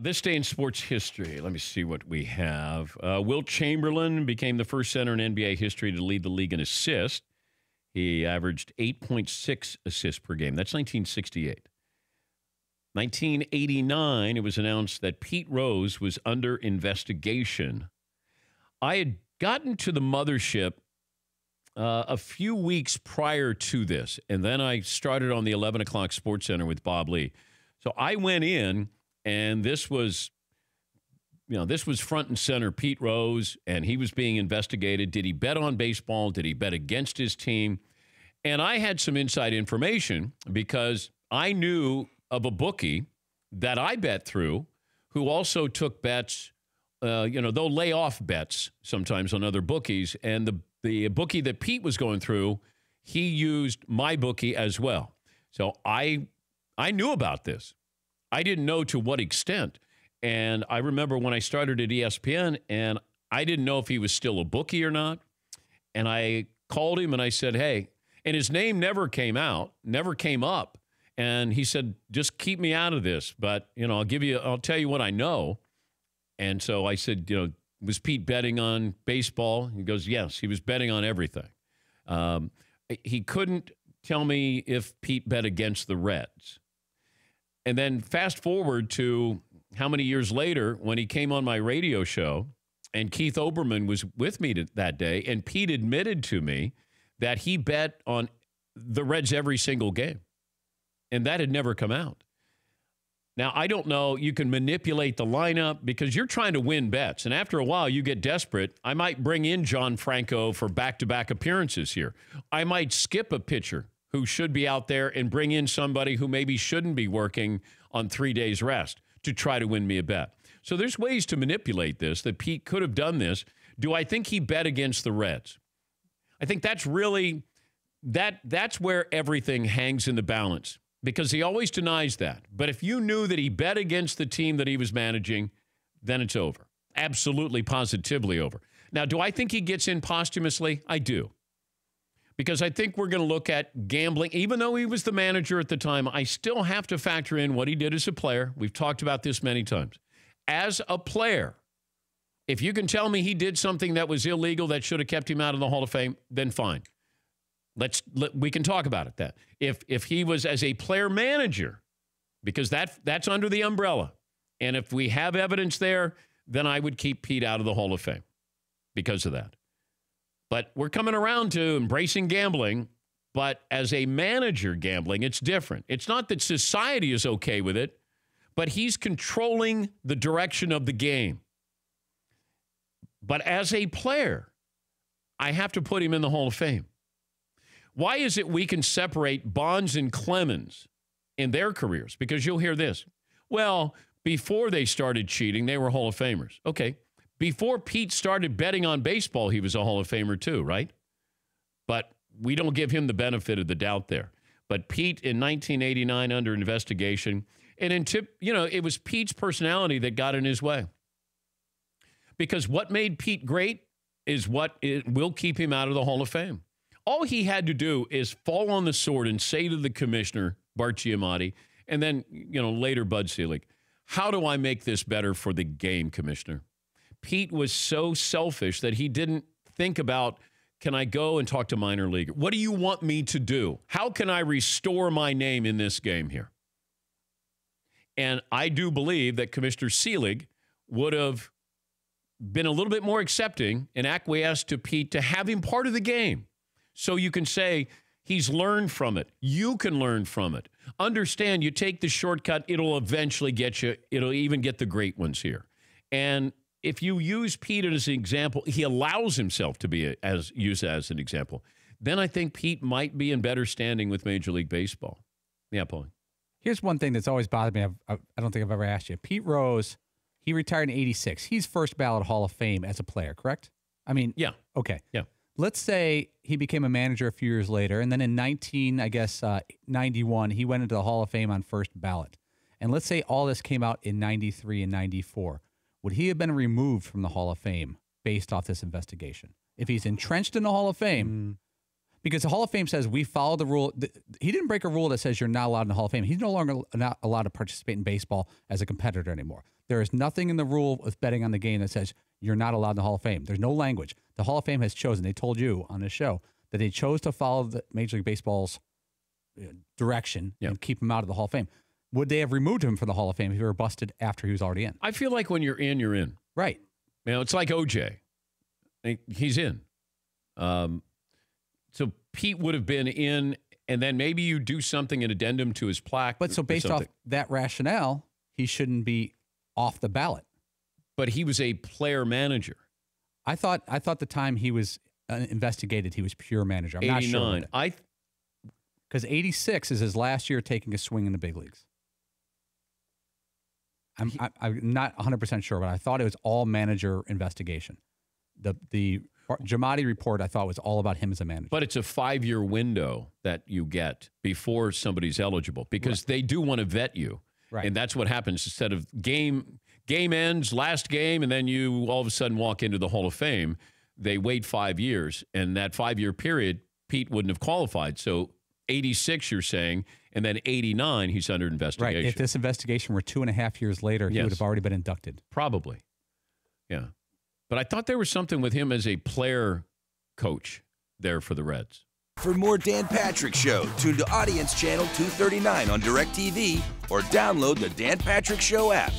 this day in sports history, let me see what we have. Wilt Chamberlain became the first center in NBA history to lead the league in assists. He averaged 8.6 assists per game. That's 1968. 1989, it was announced that Pete Rose was under investigation. I had gotten to the mothership a few weeks prior to this, and then I started on the 11 o'clock Sports Center with Bob Lee. So I went in, and this was front and center, Pete Rose, and he was being investigated. Did he bet on baseball? Did he bet against his team? And I had some inside information because I knew of a bookie that I bet through who also took bets. They'll lay off bets sometimes on other bookies. And the bookie that Pete was going through, he used my bookie as well. So I knew about this. I didn't know to what extent. And I remember when I started at ESPN, and I didn't know if he was still a bookie or not. And I called him and I said, hey, and his name never came up. And he said, just keep me out of this. But, I'll tell you what I know. And so I said, was Pete betting on baseball? He goes, yes, he was betting on everything. He couldn't tell me if Pete bet against the Reds. And then fast forward to how many years later when he came on my radio show, and Keith Olbermann was with me that day, and Pete admitted to me that he bet on the Reds every single game. And that had never come out. Now, I don't know. You can manipulate the lineup because you're trying to win bets. And after a while, you get desperate. I might bring in John Franco for back-to-back appearances here. I might skip a pitcher who should be out there and bring in somebody who maybe shouldn't be working on 3 days rest to try to win me a bet. So there's ways to manipulate this, that Pete could have done this. Do I think he bet against the Reds? I think that's really, that's where everything hangs in the balance, because he always denies that. But if you knew that he bet against the team that he was managing, then it's over. Absolutely, positively over. Now, do I think he gets in posthumously? I do. Because I think we're going to look at gambling. Even though he was the manager at the time, I still have to factor in what he did as a player. We've talked about this many times. As a player, if you can tell me he did something that was illegal that should have kept him out of the Hall of Fame, then fine. We can talk about it. That if he was as a player manager, because that's under the umbrella, and if we have evidence there, then I would keep Pete out of the Hall of Fame because of that. But we're coming around to embracing gambling, but as a manager gambling, it's different. It's not that society is okay with it, but he's controlling the direction of the game. But as a player, I have to put him in the Hall of Fame. Why is it we can separate Bonds and Clemens in their careers? Because you'll hear this. Well, before they started cheating, they were Hall of Famers. Okay. Before Pete started betting on baseball, he was a Hall of Famer too, right? But we don't give him the benefit of the doubt there. But Pete in 1989 under investigation, and it was Pete's personality that got in his way. Because what made Pete great is what will keep him out of the Hall of Fame. All he had to do is fall on the sword and say to the commissioner, Bart Giamatti, and then, later Bud Selig, how do I make this better for the game, Commissioner? Pete was so selfish that he didn't think about, can I go and talk to minor league? What do you want me to do? How can I restore my name in this game here? And I do believe that Commissioner Selig would have been a little bit more accepting and acquiesced to Pete to have him part of the game. So you can say he's learned from it. You can learn from it. Understand, you take the shortcut, it'll eventually get you. It'll even get the great ones here. And if you use Pete as an example, he allows himself to be used as an example, then I think Pete might be in better standing with Major League Baseball. Yeah, Paul. Here's one thing that's always bothered me. I don't think I've ever asked you. Pete Rose, he retired in 86. He's first ballot Hall of Fame as a player, correct? I mean, yeah. Okay. Yeah. Let's say he became a manager a few years later, and then in 91, he went into the Hall of Fame on first ballot. And let's say all this came out in 93 and 94. Would he have been removed from the Hall of Fame based off this investigation? If he's entrenched in the Hall of Fame, because the Hall of Fame says we follow the rule. He didn't break a rule that says you're not allowed in the Hall of Fame. He's no longer not allowed to participate in baseball as a competitor anymore. There is nothing in the rule of betting on the game that says you're not allowed in the Hall of Fame. There's no language. The Hall of Fame has chosen, they told you on this show, that they chose to follow the Major League Baseball's direction and keep him out of the Hall of Fame. Would they have removed him from the Hall of Fame if he were busted after he was already in? I feel like when you're in, you're in. Right. You know, it's like OJ. He's in. So Pete would have been in, and then maybe you do something, an addendum to his plaque. But so based off that rationale, he shouldn't be off the ballot. But he was a player manager. I thought the time he was investigated, he was pure manager. I'm not sure. Because 86 is his last year taking a swing in the big leagues. I'm not 100% sure, but I thought it was all manager investigation. The Giamatti report, I thought, was all about him as a manager. But it's a 5-year window that you get before somebody's eligible because they do want to vet you. Right. And that's what happens instead of game ends, last game, and then you all of a sudden walk into the Hall of Fame. They wait 5 years, and that 5-year period, Pete wouldn't have qualified. So 86, you're saying, and then 89, he's under investigation. Right. If this investigation were 2.5 years later, he would have already been inducted. Probably. Yeah. But I thought there was something with him as a player coach there for the Reds. For more Dan Patrick Show, tune to Audience Channel 239 on DirecTV or download the Dan Patrick Show app.